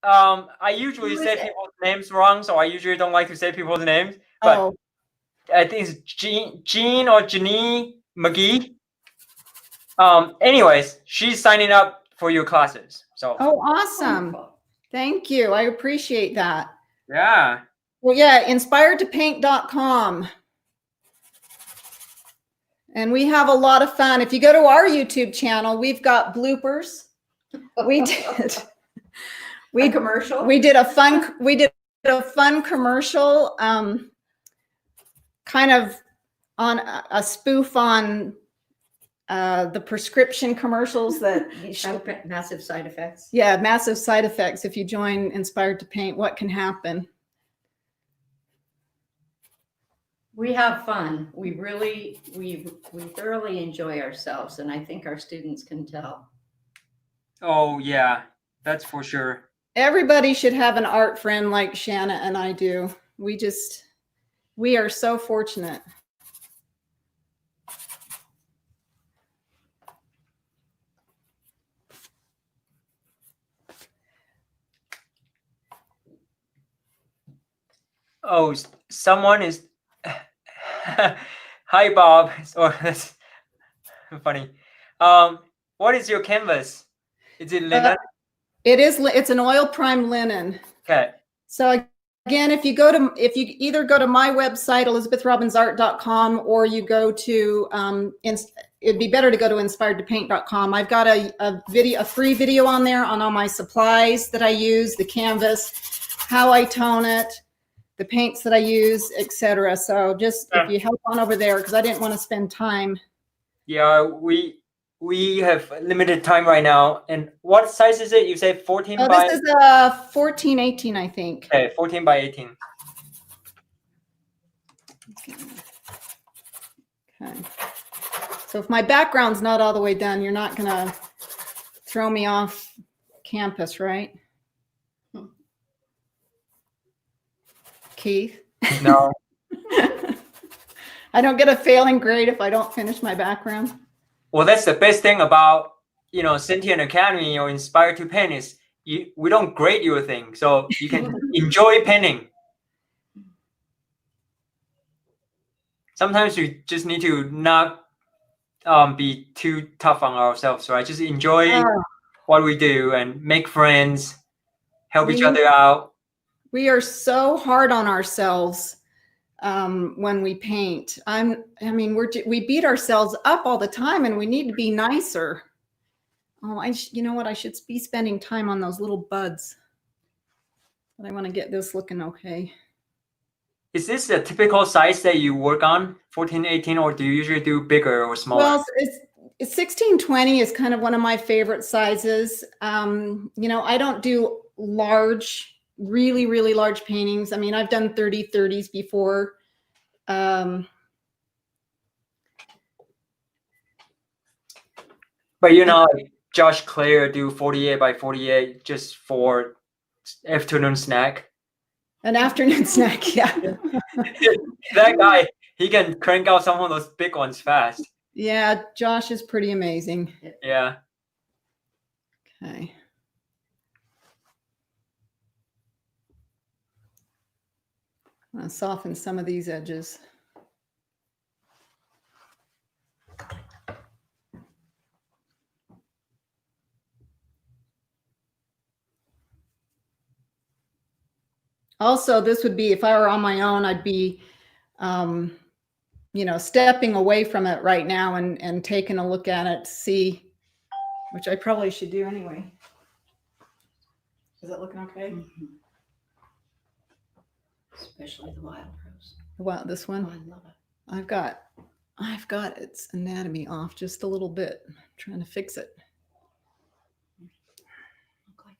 [SPEAKER 1] I usually say people's names wrong, so I usually don't like to say people's names. But I think it's Jean or Janine McGee. Anyways, she's signing up for your classes. So.
[SPEAKER 3] Oh, awesome. Thank you. I appreciate that.
[SPEAKER 1] Yeah.
[SPEAKER 3] Well, yeah, inspiredtopaint.com. And we have a lot of fun. If you go to our YouTube channel, we've got bloopers. We did
[SPEAKER 2] a commercial.
[SPEAKER 3] We did a fun commercial, kind of on a spoof on the prescription commercials that
[SPEAKER 2] massive side effects.
[SPEAKER 3] Yeah, massive side effects. If you join Inspired to Paint, what can happen?
[SPEAKER 2] We have fun. We thoroughly enjoy ourselves, and I think our students can tell.
[SPEAKER 1] Oh yeah, that's for sure.
[SPEAKER 3] Everybody should have an art friend like Shanna and I do. We are so fortunate.
[SPEAKER 1] Oh, someone is. Hi, Bob. So that's funny. What is your canvas? Is it linen?
[SPEAKER 3] It is. It's an oil prime linen.
[SPEAKER 1] Okay.
[SPEAKER 3] So again, if you either go to my website, elizabethrobbinsart.com, or you go to, it'd be better to go to inspiredtopaint.com. I've got a free video on there on all my supplies that I use, the canvas, how I tone it, the paints that I use, etc. So just if you help on over there, because I didn't want to spend time.
[SPEAKER 1] Yeah, we have limited time right now. And what size is it? You say 14 by?
[SPEAKER 3] This is 14, 18, I think.
[SPEAKER 1] Okay, 14 by 18.
[SPEAKER 3] Okay. So if my background's not all the way done, you're not going to throw me off campus, right? Keith?
[SPEAKER 1] No.
[SPEAKER 3] I don't get a failing grade if I don't finish my background.
[SPEAKER 1] Well, that's the best thing about, Sentient Academy or Inspired to Paint is we don't grade you a thing, so you can enjoy painting. Sometimes we just need to not be too tough on ourselves, right? Just enjoy what we do and make friends, help each other out.
[SPEAKER 3] We are so hard on ourselves when we paint. We beat ourselves up all the time, and we need to be nicer. Oh, you know what? I should be spending time on those little buds. But I want to get this looking okay.
[SPEAKER 1] Is this a typical size that you work on, 14, 18, or do you usually do bigger or smaller?
[SPEAKER 3] Well, it's 16, 20 is kind of one of my favorite sizes. I don't do large, really, really large paintings. I mean, I've done 30s before.
[SPEAKER 1] But Josh Clare do 48 by 48 just for afternoon snack.
[SPEAKER 3] An afternoon snack, yeah.
[SPEAKER 1] That guy, he can crank out some of those big ones fast.
[SPEAKER 3] Yeah, Josh is pretty amazing.
[SPEAKER 1] Yeah.
[SPEAKER 3] Okay. I'm going to soften some of these edges. Also, this would be, if I were on my own, I'd be, stepping away from it right now and taking a look at it to see, which I probably should do anyway. Is it looking okay?
[SPEAKER 2] Mm-hmm. Especially the wild rose.
[SPEAKER 3] Wow, this one?
[SPEAKER 2] Oh, I love it.
[SPEAKER 3] I've got its anatomy off just a little bit. I'm trying to fix it.
[SPEAKER 2] Look like it.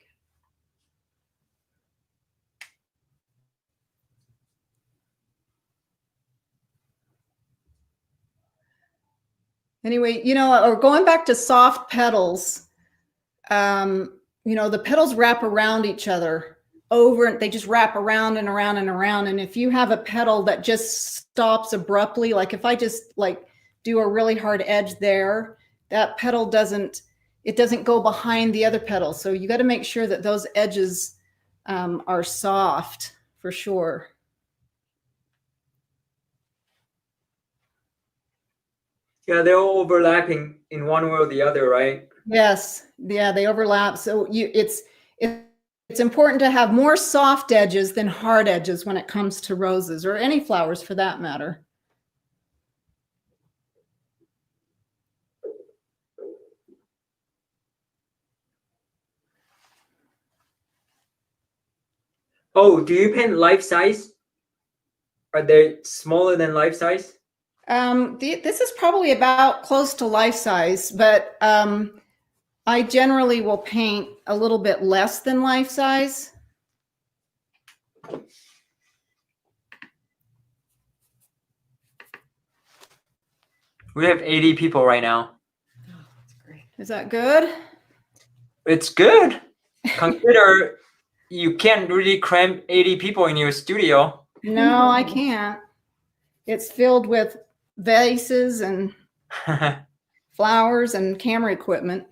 [SPEAKER 3] Anyway, or going back to soft petals, the petals wrap around each other they just wrap around and around and around. And if you have a petal that just stops abruptly, like if I just do a really hard edge there, that petal doesn't go behind the other petals. So you got to make sure that those edges are soft for sure.
[SPEAKER 1] Yeah, they're all overlapping in one way or the other, right?
[SPEAKER 3] Yes. Yeah, they overlap. So it's important to have more soft edges than hard edges when it comes to roses or any flowers for that matter.
[SPEAKER 1] Oh, do you paint life size? Are they smaller than life size?
[SPEAKER 3] This is probably about close to life size, but I generally will paint a little bit less than life size.
[SPEAKER 1] We have 80 people right now.
[SPEAKER 2] Oh, that's great.
[SPEAKER 3] Is that good?
[SPEAKER 1] It's good. Consider you can't really cram 80 people in your studio.
[SPEAKER 3] No, I can't. It's filled with vases and flowers and camera equipment.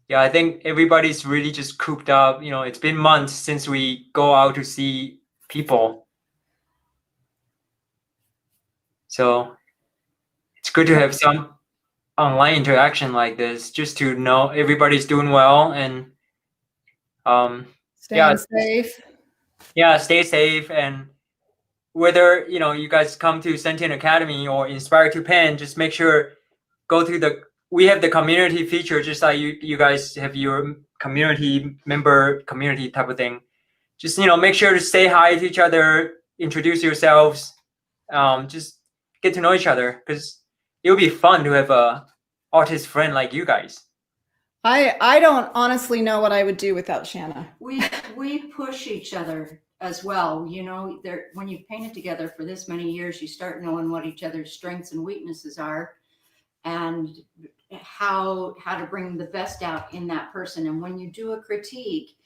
[SPEAKER 1] Yeah, I think everybody's really just cooped up. It's been months since we go out to see people. So it's good to have some online interaction like this, just to know everybody's doing well and
[SPEAKER 3] Staying safe.
[SPEAKER 1] Yeah, stay safe. And whether you guys come to Sentient Academy or Inspire to Pen, just make sure go to we have the community feature, just like you guys have your community member community type of thing. Just make sure to say hi to each other, introduce yourselves, just get to know each other, because it would be fun to have a artist friend like you guys.
[SPEAKER 3] I don't honestly know what I would do without Shanna.
[SPEAKER 2] We push each other as well. When you've painted together for this many years, you start knowing what each other's strengths and weaknesses are, and how to bring the best out in that person. And when you do a critique,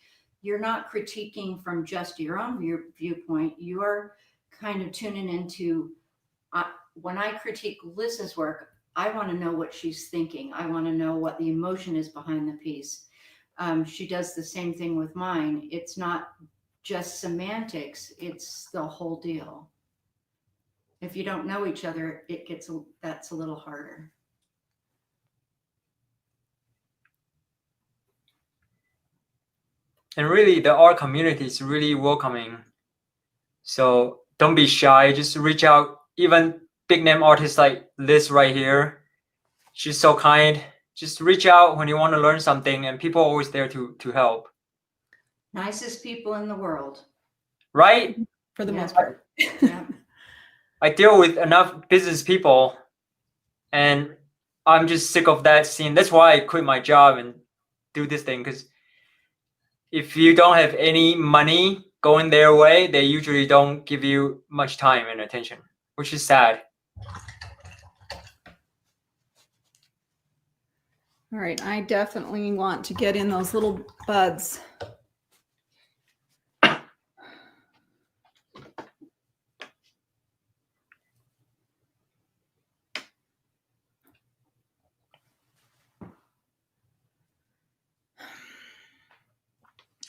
[SPEAKER 2] you're not critiquing from just your own viewpoint. You're kind of tuning into, when I critique Liz's work, I want to know what she's thinking. I want to know what the emotion is behind the piece. She does the same thing with mine. It's not just semantics, it's the whole deal. If you don't know each other, that's a little harder.
[SPEAKER 1] And really, the art community is really welcoming. So don't be shy. Just reach out. Even big name artists like Liz right here, she's so kind. Just reach out when you want to learn something, and people are always there to help.
[SPEAKER 2] Nicest people in the world.
[SPEAKER 1] Right?
[SPEAKER 3] For the most part.
[SPEAKER 2] Yeah.
[SPEAKER 1] I deal with enough business people, and I'm just sick of that scene. That's why I quit my job and do this thing, because if you don't have any money going their way, they usually don't give you much time and attention, which is sad.
[SPEAKER 3] All right, I definitely want to get in those little buds.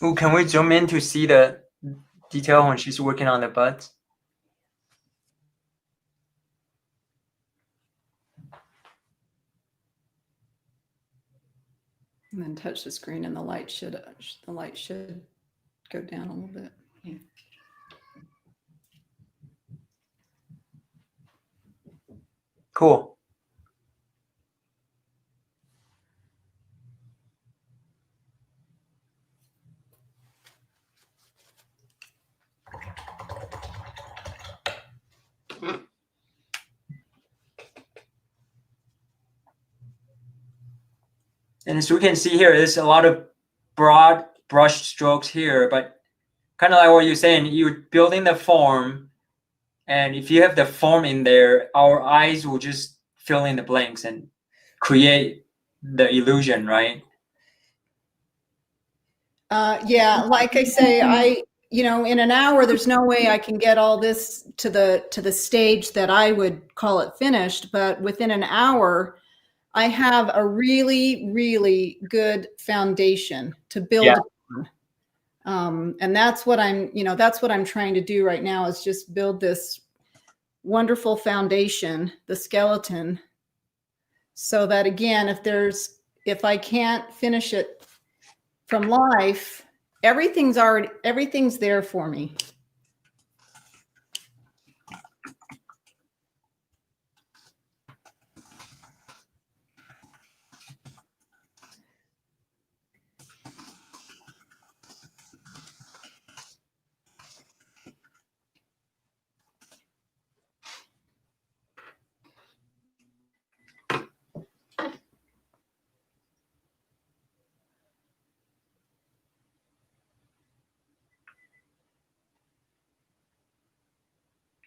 [SPEAKER 1] Ooh, can we zoom in to see the detail when she's working on the buds?
[SPEAKER 3] And then touch the screen, and the light should go down a little bit.
[SPEAKER 2] Yeah.
[SPEAKER 1] Cool. And as we can see here, there's a lot of broad brush strokes here, but kind of like what you're saying, you're building the form, and if you have the form in there, our eyes will just fill in the blanks and create the illusion, right?
[SPEAKER 3] Yeah, like I say, in an hour, there's no way I can get all this to the stage that I would call it finished, but within an hour, I have a really, really good foundation to build upon. And that's what I'm trying to do right now, is just build this wonderful foundation, the skeleton, so that, again, if I can't finish it from life, everything's there for me.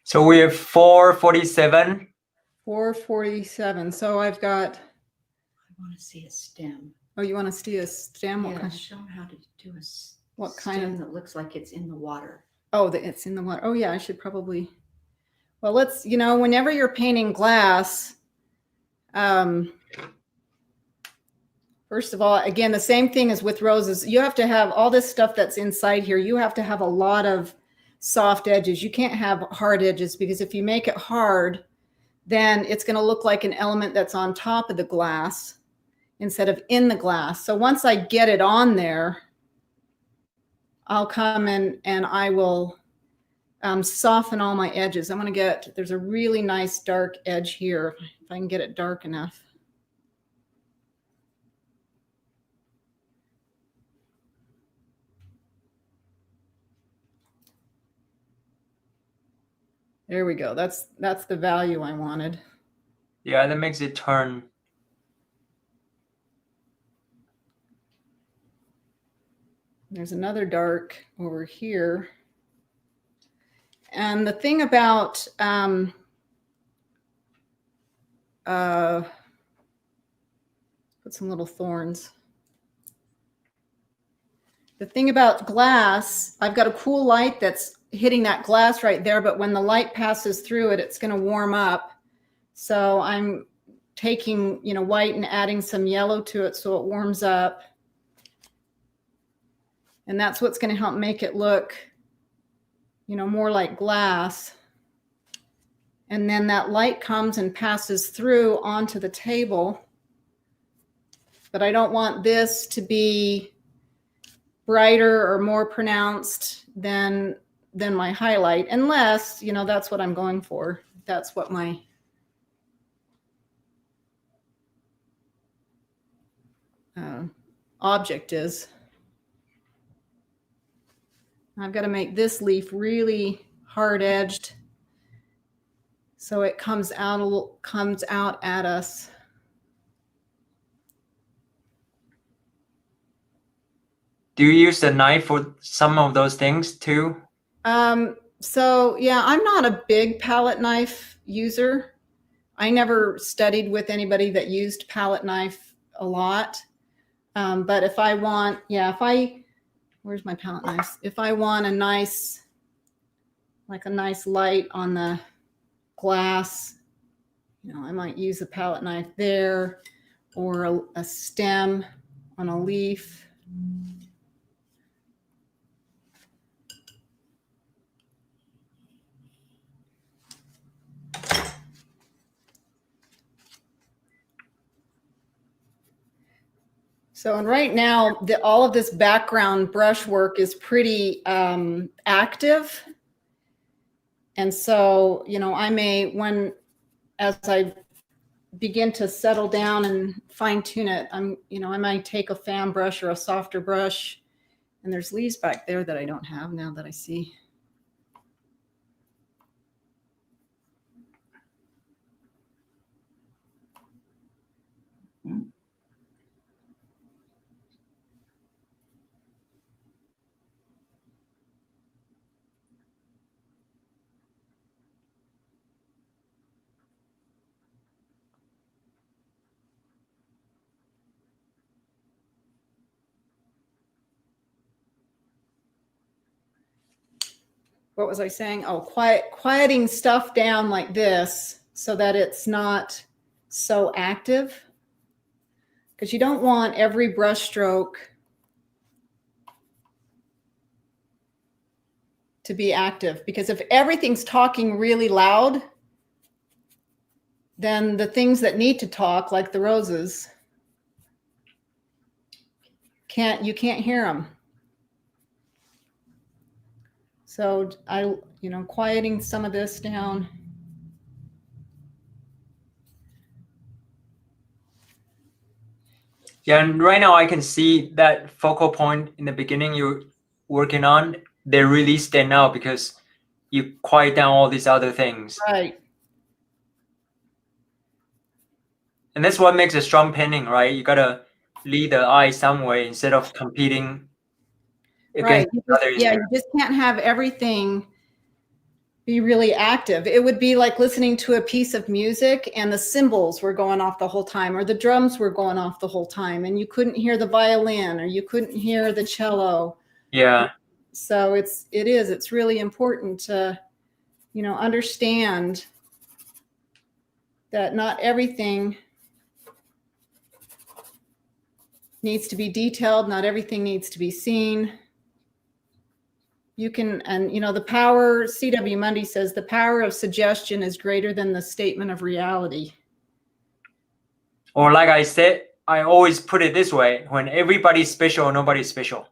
[SPEAKER 1] So we have 447.
[SPEAKER 3] 447. So I've got.
[SPEAKER 2] I want to see a stem.
[SPEAKER 3] Oh, you want to see a stem?
[SPEAKER 2] Yeah, show them how to do a
[SPEAKER 3] what
[SPEAKER 2] stem
[SPEAKER 3] kind of
[SPEAKER 2] that looks like it's in the water.
[SPEAKER 3] Oh, it's in the water. Oh, yeah, I should probably. Well, let's, whenever you're painting glass, first of all, again, the same thing as with roses. You have to have all this stuff that's inside here. You have to have a lot of soft edges. You can't have hard edges, because if you make it hard, then it's going to look like an element that's on top of the glass instead of in the glass. So once I get it on there, I'll come in and I will soften all my edges. I'm going to get, there's a really nice dark edge here, if I can get it dark enough. There we go. That's the value I wanted.
[SPEAKER 1] Yeah, that makes it turn.
[SPEAKER 3] There's another dark over here. And the thing about put some little thorns. The thing about glass, I've got a cool light that's hitting that glass right there, but when the light passes through it, it's going to warm up. So I'm taking, you know, white and adding some yellow to it so it warms up. And that's what's going to help make it look, you know, more like glass. And then that light comes and passes through onto the table. But I don't want this to be brighter or more pronounced than my highlight, unless, you know, that's what I'm going for. That's what my object is. I've got to make this leaf really hard edged so it comes out at us.
[SPEAKER 1] Do you use the knife for some of those things too?
[SPEAKER 3] So yeah, I'm not a big palette knife user. I never studied with anybody that used palette knife a lot. But if I want, where's my palette knife? If I want a nice, like a nice light on the glass, you know, I might use a palette knife there, or a stem on a leaf. So, and right now, all of this background brushwork is pretty active. And so, you know, I may, as I begin to settle down and fine tune it, I might take a fan brush or a softer brush. And there's leaves back there that I don't have now that I see. What was I saying? Oh, quieting stuff down like this so that it's not so active. Because you don't want every brush stroke to be active. Because if everything's talking really loud, then the things that need to talk, like the roses, you can't hear them. So quieting some of this down.
[SPEAKER 1] Yeah, and right now I can see that focal point in the beginning you're working on, they really stand out because you quiet down all these other things.
[SPEAKER 3] Right.
[SPEAKER 1] And that's what makes a strong painting, right? You gotta lead the eye some way instead of competing against others.
[SPEAKER 3] Yeah, you just can't have everything be really active. It would be like listening to a piece of music and the cymbals were going off the whole time, or the drums were going off the whole time, and you couldn't hear the violin, or you couldn't hear the cello.
[SPEAKER 1] Yeah.
[SPEAKER 3] So it's really important to, understand that not everything needs to be detailed. Not everything needs to be seen. you can, and the power, C.W. Mundy says, the power of suggestion is greater than the statement of reality.
[SPEAKER 1] Or like I said, I always put it this way: when everybody's special, nobody's special.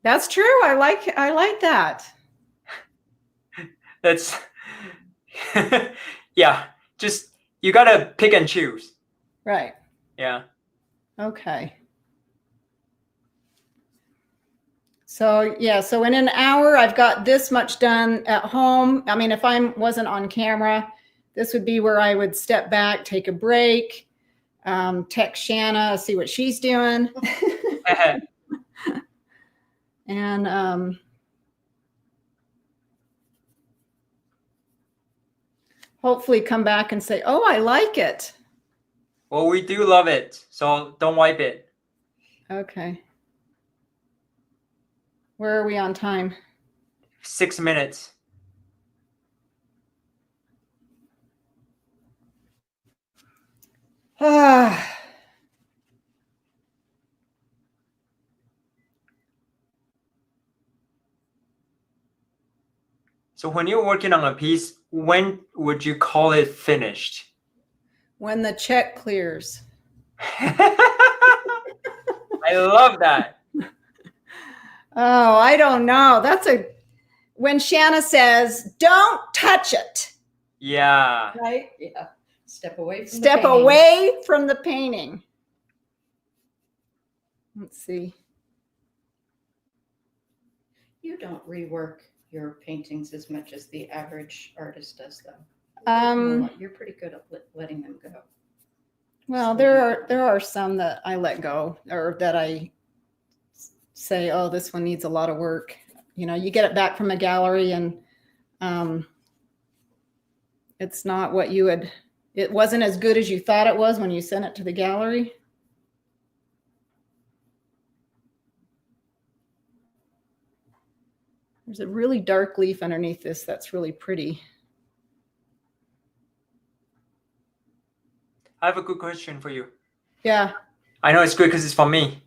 [SPEAKER 3] That's true. I like that.
[SPEAKER 1] That's yeah. Just you gotta pick and choose.
[SPEAKER 3] Right.
[SPEAKER 1] Yeah.
[SPEAKER 3] Okay. So yeah, so in an hour, I've got this much done at home. I mean, if I wasn't on camera, this would be where I would step back, take a break, text Shanna, see what she's doing. And hopefully come back and say, oh, I like it.
[SPEAKER 1] Well, we do love it, so don't wipe it.
[SPEAKER 3] Okay. Where are we on time?
[SPEAKER 1] 6 minutes.
[SPEAKER 3] Ah.
[SPEAKER 1] So when you're working on a piece, when would you call it finished?
[SPEAKER 3] When the check clears.
[SPEAKER 1] I love that.
[SPEAKER 3] Oh, I don't know. When Shanna says, don't touch it.
[SPEAKER 1] Yeah.
[SPEAKER 3] Right?
[SPEAKER 2] Yeah. Step away from
[SPEAKER 3] Step away from the painting. Let's see.
[SPEAKER 2] You don't rework your paintings as much as the average artist does, though. You're pretty good at letting them go.
[SPEAKER 3] Well, there are some that I let go, or that I say, oh, this one needs a lot of work. You get it back from a gallery and it's not what it wasn't as good as you thought it was when you sent it to the gallery. There's a really dark leaf underneath this that's really pretty.
[SPEAKER 1] I have a good question for you.
[SPEAKER 3] Yeah.
[SPEAKER 1] I know it's good because it's for me.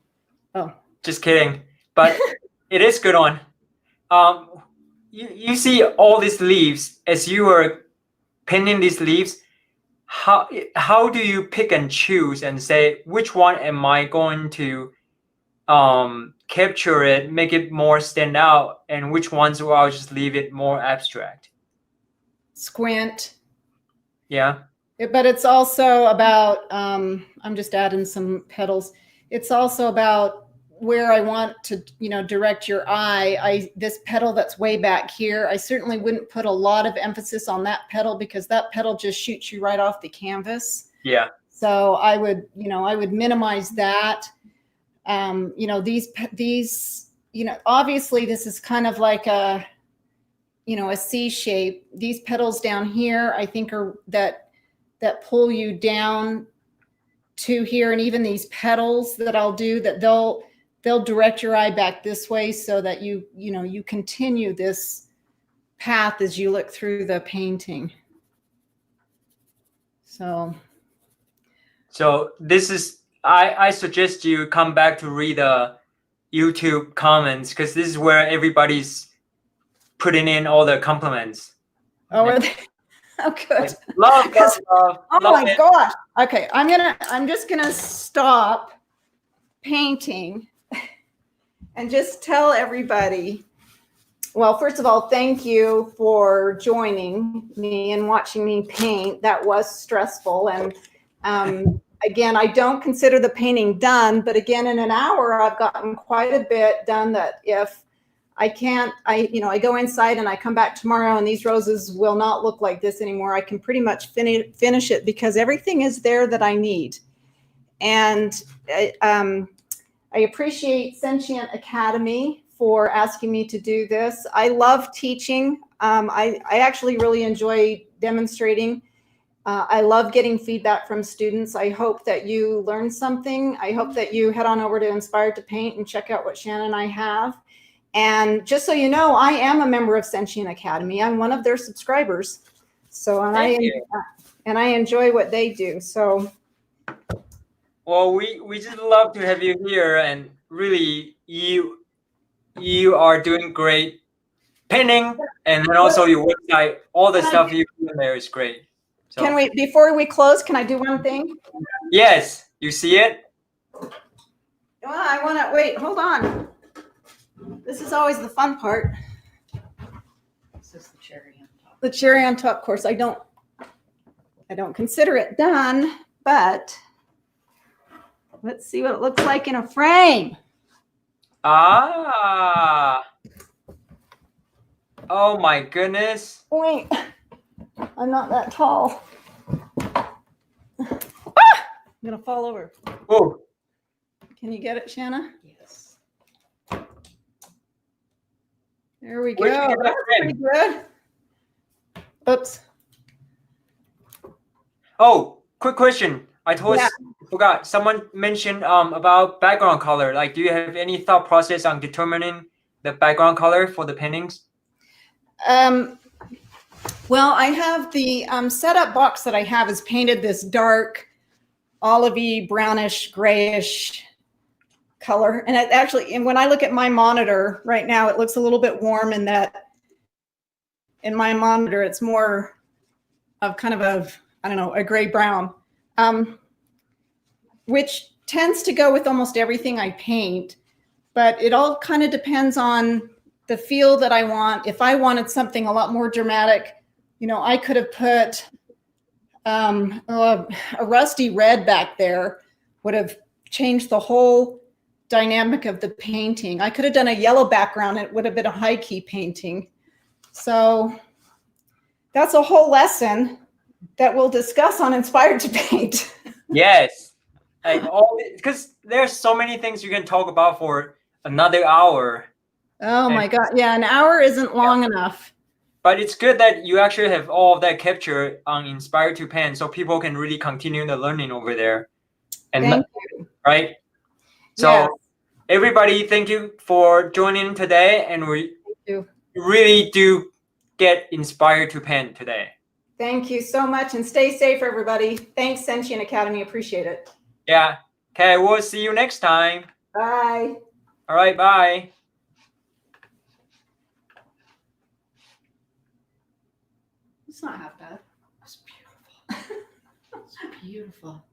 [SPEAKER 3] Oh.
[SPEAKER 1] Just kidding. But it is good one. You see all these leaves as you are painting these leaves. How do you pick and choose and say which one am I going to capture it, make it more stand out, and which ones will I just leave it more abstract?
[SPEAKER 3] Squint.
[SPEAKER 1] Yeah.
[SPEAKER 3] But it's also about, I'm just adding some petals. It's also about where I want to, direct your eye. This petal that's way back here, I certainly wouldn't put a lot of emphasis on that petal because that petal just shoots you right off the canvas.
[SPEAKER 1] Yeah.
[SPEAKER 3] So I would minimize that. These, obviously this is kind of like a C shape. These petals down here, I think are that pull you down to here. And even these petals that I'll do, that they'll direct your eye back this way so that you continue this path as you look through the painting. So
[SPEAKER 1] this is, I suggest you come back to read the YouTube comments because this is where everybody's putting in all the compliments.
[SPEAKER 3] Oh, are they? Oh, good.
[SPEAKER 1] Love.
[SPEAKER 3] Oh
[SPEAKER 1] love
[SPEAKER 3] my gosh. Okay, I'm just gonna stop painting and just tell everybody. Well, first of all, thank you for joining me and watching me paint. That was stressful, and again, I don't consider the painting done, but again, in an hour, I've gotten quite a bit done that if I can't, I go inside and I come back tomorrow and these roses will not look like this anymore. I can pretty much finish it because everything is there that I need. And I appreciate Sentient Academy for asking me to do this. I love teaching. I actually really enjoy demonstrating. I love getting feedback from students. I hope that you learn something. I hope that you head on over to Inspired to Paint and check out what Shannon and I have. And just so you know, I am a member of Sentient Academy. I'm one of their subscribers. So, and I enjoy what they do. So,
[SPEAKER 1] well, we just love to have you here, and really, you are doing great painting, and then also your website, all the stuff you do in there is great. So,
[SPEAKER 3] Can we, before we close, can I do one thing?
[SPEAKER 1] yes, you see it?
[SPEAKER 3] Well, I want to, wait, hold on. This is always the fun part.
[SPEAKER 2] This is the cherry on top.
[SPEAKER 3] The cherry on top, of course, I don't consider it done, but let's see what it looks like in a frame.
[SPEAKER 1] Ah. Oh my goodness.
[SPEAKER 3] Wait, I'm not that tall. Ah! I'm gonna fall over.
[SPEAKER 1] Oh.
[SPEAKER 3] Can you get it, Shanna?
[SPEAKER 2] Yes.
[SPEAKER 3] There we
[SPEAKER 1] Where'd you
[SPEAKER 3] go.
[SPEAKER 1] get that
[SPEAKER 3] That's pretty good. Oops.
[SPEAKER 1] Oh, quick question. I
[SPEAKER 3] Yeah.
[SPEAKER 1] forgot. Someone mentioned about background color. Like, do you have any thought process on determining the background color for the paintings?
[SPEAKER 3] Well, I have the setup box that I have is painted this dark, olivey, brownish, grayish color. And it actually, and when I look at my monitor right now, it looks a little bit warm in that in my monitor, it's more of kind of a, I don't know, a gray brown, which tends to go with almost everything I paint. But it all kind of depends on the feel that I want. If I wanted something a lot more dramatic, you know, I could have put a rusty red back there, would have changed the whole dynamic of the painting. I could have done a yellow background. It would have been a high key painting. So that's a whole lesson that we'll discuss on Inspired to Paint.
[SPEAKER 1] Yes. Like because there's so many things you can talk about for another hour.
[SPEAKER 3] Oh my God. Yeah, an hour isn't long enough.
[SPEAKER 1] But it's good that you actually have all of that captured on Inspired to Paint, so people can really continue the learning over there. And
[SPEAKER 3] Thank you.
[SPEAKER 1] Right? So everybody, thank you for joining today, and we really do get inspired to paint today.
[SPEAKER 3] Thank you so much, and stay safe, everybody. Thanks, Sentient Academy. Appreciate it.
[SPEAKER 1] Yeah. Okay, we'll see you next time.
[SPEAKER 3] Bye.
[SPEAKER 1] All right, bye.
[SPEAKER 3] It's not half bad.
[SPEAKER 2] It's beautiful. It's beautiful.